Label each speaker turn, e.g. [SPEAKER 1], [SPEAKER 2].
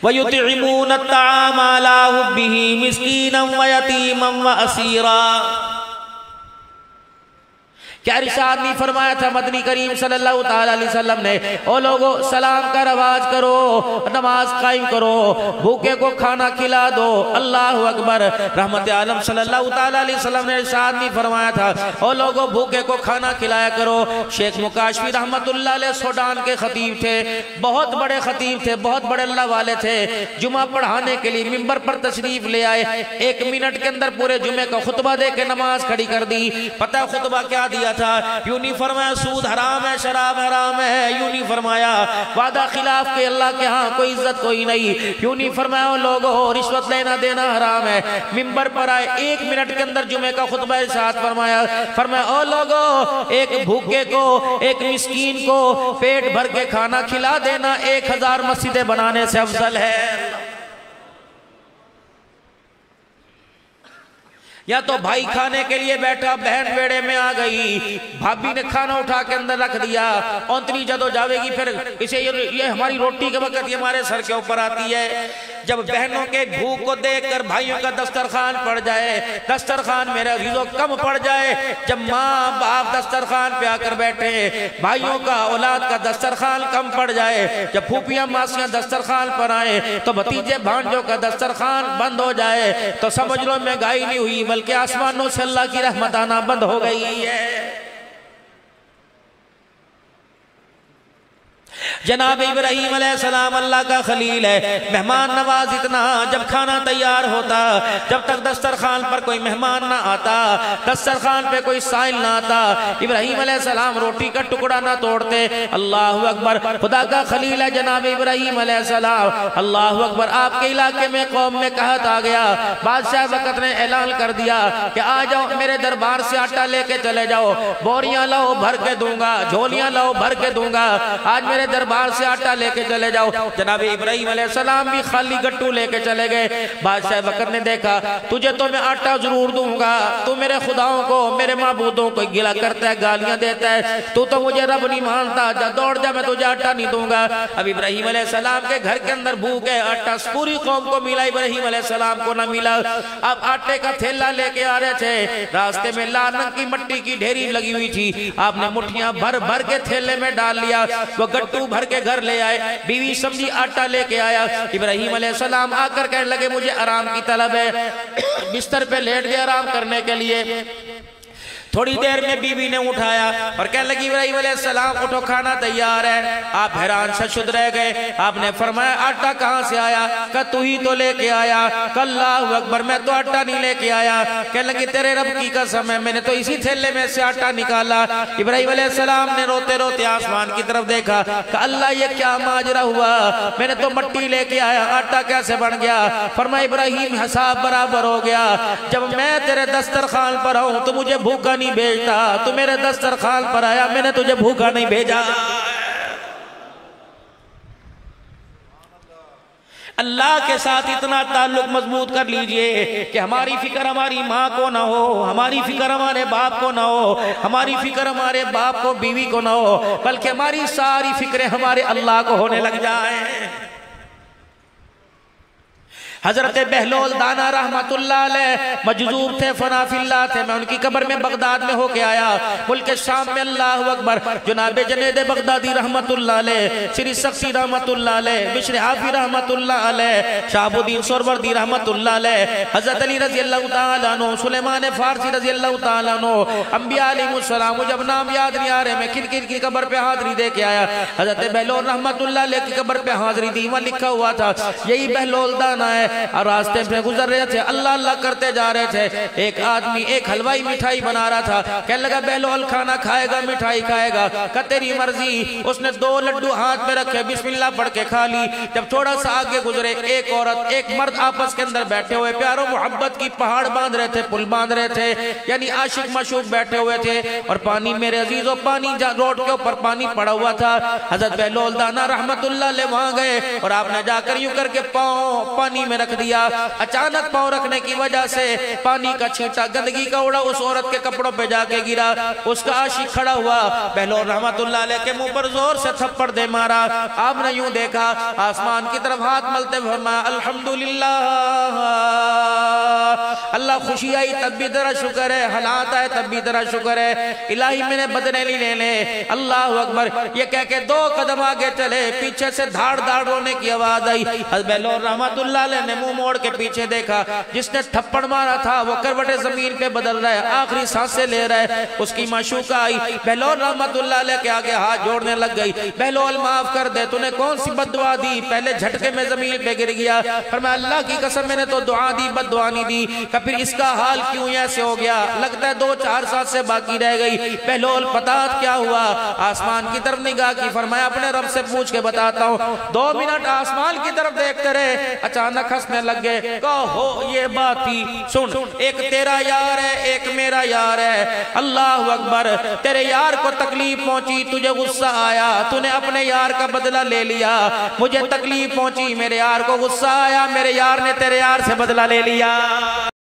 [SPEAKER 1] وَيُطْعِمُونَ الطَّعَامَ عَلَىٰ حُبِّهِ مِسْكِينًا وَيَتِيمًا وَأَسِيرًا۔ کیا ارشاد نہیں فرمایا تھا مدنی کریم صلی اللہ تعالیٰ علیہ وسلم نے، او لوگو سلام کا رواج کرو، نماز قائم کرو، بھوکے کو کھانا کھلا دو، اللہ اکبر۔ رحمت عالم صلی اللہ تعالیٰ علیہ وسلم نے ارشاد نہیں فرمایا تھا، او لوگو بھوکے کو کھانا کھلایا کرو۔ شیخ مکاشفی رحمت اللہ علیہ سوڈان کے خطیب تھے، بہت بڑے خطیب تھے، بہت بڑے اللہ والے تھے۔ جمعہ پڑھانے کے لیے ممبر پر تشریف لے آئے، 1 منٹ کے اندر پورے جمعے کا خطبہ دے کے نماز کھڑی کر دی۔ پتہ خطبہ کیا دیا تھا؟ یوں نہیں فرمایا سود حرام ہے، شراب حرام ہے، یوں نہیں فرمایا وعدہ خلاف کے اللہ کے ہاں کوئی عزت کوئی نہیں، یوں نہیں فرمایا لوگوں رشوت لینا دینا حرام ہے۔ ممبر پر آئے 1 منٹ کے اندر جمعے کا خطبہ ارشاد فرمایا او لوگوں ایک بھوکے کو، ایک مسکین کو پیٹ بھر کے کھانا کھلا دینا 1000 مسجدیں بنانے سے افضل ہے۔ یا تو بھائی کھانے کے لیے بیٹھا، بہن بیڑے میں آ گئی، بھابی نے کھانا اٹھا کے اندر رکھ دیا، اونتنی جدو جاوے گی، پھر اسے یہ ہماری روٹی کے وقت یہ ہمارے سر کے اوپر آتی ہے۔ جب بہنوں کے بھوک کو دیکھ کر بھائیوں کا دسترخوان پڑ جائے، دسترخوان میرے عزیزو کم پڑ جائے، جب ماں باپ دسترخوان پہ آ کر بیٹھے، بھائیوں کا اولاد کا دسترخوان کم پڑ جائے، جب پھوپیاں ماسیاں دسترخوان پر آئیں تو بھتیجے بھانجوں کا دسترخوان بند ہو جائے، تو سمجھ لو مہنگائی نہیں ہوئی بلکہ آسمانوں سے اللہ کی رحمت آنا بند ہو گئی ہے۔ جناب ابراہیم علیہ السلام اللہ کا خلیل ہے، مہمان نواز اتنا، جب کھانا تیار ہوتا، جب تک دسترخوان پر کوئی مہمان نہ آتا، دسترخوان پہ کوئی سائل نہ آتا، ابراہیم علیہ السلام روٹی کا ٹکڑا نہ توڑتے۔ اللہ اکبر، خدا کا خلیل ہے جناب ابراہیم علیہ السلام۔ اللہ اکبر، آپ کے علاقے میں قوم میں کہت آ گیا، بادشاہ وقت نے اعلان کر دیا کہ آ جاؤ میرے دربار سے آٹا لے کے چلے جاؤ، بوریاں لاؤ بھر کے دوں گا، جھولیاں لاؤ بھر کے دوں گا، آج میرے دربار سے آٹا لے کے چلے جاؤ۔ جناب ابراہیم علیہ السلام بھی خالی گٹو لے کے چلے گئے۔ بادشاہ وقت نے دیکھا تجھے تو میں آٹا ضرور دوں گا، تو میرے خداؤں کو میرے معبودوں کو گلا کرتا ہے، گالیاں دیتا ہے، تو مجھے رب نہیں مانتا، جا دوڑ جا میں تجھے آٹا نہیں دوں گا۔ اب ابراہیم علیہ السلام کے گھر کے اندر بھوک ہے، آٹا پوری قوم کو ملا، ابراہیم علیہ السلام کو نہ ملا۔ اب آٹے کا تھیلا لے کے آ رہے تھے، راستے میں لال رنگ کی مٹی کی ڈھیری لگی ہوئی تھی، آپ نے مٹھیاں بھر بھر کے تھیلے میں ڈال لیا، وہ گٹو بھر کے گھر لے آئے، بیوی سمجھی آٹا لے کے آیا۔ ابراہیم علیہ السلام آ کر کہنے لگے مجھے آرام کی طلب ہے، بستر پہ لیٹ گئے آرام کرنے کے لیے۔ تھوڑی دیر میں بیوی نے اٹھایا اور کہنے لگی ابراہیم علیہ السلام اٹھو کھانا تیار ہے۔ آپ حیران شد رہ گئے، آپ نے فرمایا آٹا کہاں سے آیا؟ کہ تو ہی تو لے کے آیا۔ کہ اللہ اکبر، میں تو آٹا نہیں لے کے آیا۔ کہنے لگی تیرے رب کی قسم ہے، میں نے تو اسی تھیلے میں سے آٹا نکالا۔ ابراہیم علیہ السلام نے روتے روتے آسمان کی طرف دیکھا کہ اللہ یہ کیا ماجرا ہوا، میں نے تو مٹی لے کے آیا، آٹا کیسے بن گیا؟ فرمایا ابراہیم حساب برابر ہو گیا، جب میں تیرے دسترخوان پر آؤں تو مجھے بھوکا نہیں بھیجتا، تو میرے دسترخوان پر آیا میں نے تجھے بھوکا نہیں بھیجا۔ اللہ کے ساتھ اتنا تعلق مضبوط کر لیجئے کہ ہماری فکر ہماری ماں کو نہ ہو، ہماری فکر ہمارے باپ کو نہ ہو، ہماری فکر ہمارے باپ کو بیوی کو نہ ہو، بلکہ ہماری ساری فکریں ہمارے اللہ کو ہونے لگ جائیں۔ حضرت بہلول دانا رحمت اللہ علیہ مجذوب تھے، فنا فی اللہ تھے، میں ان کی قبر میں بغداد میں ہو کے آیا، ملک شام میں، اللہ اکبر، جناب جنید بغدادی رحمت اللہ علیہ، سری سخسی رحمت اللہ علیہ، بشر حافی رحمت اللہ علیہ، شہاب الدین سروردی رحمت اللہ علیہ، حضرت علی رضی اللہ تعالیٰ عنہ، سلیمان فارسی رضی اللہ تعالیٰ عنہ، انبیاء علیہ السلام، جب نام یاد نہیں آ رہے میں کن کن کی قبر پہ حاضری دے کے آیا۔ حضرت بہلول رحمت اللہ علیہ کی قبر پہ حاضری دی، وہاں لکھا ہوا تھا یہی بہلول دانا ہے، اور راستے پہ گزر رہے تھے، اللہ اللہ کرتے جا رہے تھے، ایک آدمی ایک حلوائی مٹھائی بنا رہا تھا، کہنے لگا بہلول کھانا کھائے گا مٹھائی کھائے گا؟ کہ تیری مرضی۔ اس نے 2 لڈو ہاتھ میں رکھے، بسم اللہ پڑھ کے کھا لی۔ جب تھوڑا سا آگے گزرے، ایک عورت ایک مرد آپس کے اندر بیٹھے ہوئے پیاروں محبت کی پہاڑ باندھ رہے تھے، پل باندھ رہے تھے، یعنی عاشق مشوق بیٹھے ہوئے تھے، اور پانی میرے عزیزو پانی روڈ کے اوپر پانی پڑا ہوا تھا۔ حضرت بہلول دانا رحمت اللہ علیہ وہاں گئے اور آپ نے جا کر یوں کر کے پاؤں پانی میں میں رکھ دیا. اچانک پاؤں رکھنے کی وجہ سے پانی کا چھینٹا گندگی کا اڑا اس عورت کے کپڑوں پہ جا کے گرا. اس کا عاشق کھڑا ہوا, بہلول رحمت اللہ علیہ کے منہ پر زور سے تھپڑ دے مارا. آپ نے یوں دیکھا, آسمان کی طرف ہاتھ ملتے فرمایا الحمدللہ. اللہ خوشی آئی تب بھی تیرا شکر ہے, حالات آئے تب بھی تیرا شکر ہے. الہی میں نے بدلے نہیں لینے. اللہ اکبر یہ کہہ کے 2 قدم آگے چلے, پیچھے سے دھاڑ دھاڑ رونے کی آواز آئی. حضرت بہلول رحمت اللہ علیہ نے منہ موڑ کے پیچھے دیکھا, جس نے تھپڑ مارا تھا وہ کروٹیں زمین پہ بدل رہا ہے, آخری سانسیں لے رہا ہے. اس کی معشوقہ آئی, بہلول رحمت اللہ علیہ کے آگے ہاتھ جوڑنے لگ گئی. بہلول معاف کر دے, تو نے کون سی بد دعا دی, پہلے جھٹکے میں زمین پہ گر گیا. فرمایا اللہ کی قسم میں نے تو دعا دی, بد دعا نہیں دی. کہ پھر اس کا حال کیوں ایسے ہو گیا, لگتا ہے 2-4 سال سے باقی رہ گئی. بہلول پتا کیا ہوا, آسمان کی طرف نگاہ کی, فرمایا اپنے رب سے پوچھ کے بتاتا ہوں. 2 منٹ آسمان کی طرف دیکھتے رہے, اچانک ہنسنے لگ گئے. کہو یہ بات تھی, سن ایک تیرا یار ہے ایک میرا یار ہے. اللہ اکبر, تیرے یار کو تکلیف پہنچی, تجھے غصہ آیا, تو نے اپنے یار کا بدلہ لے لیا. مجھے تکلیف پہنچی, میرے یار کو غصہ آیا, میرے یار نے تیرے یار سے بدلہ لے لیا.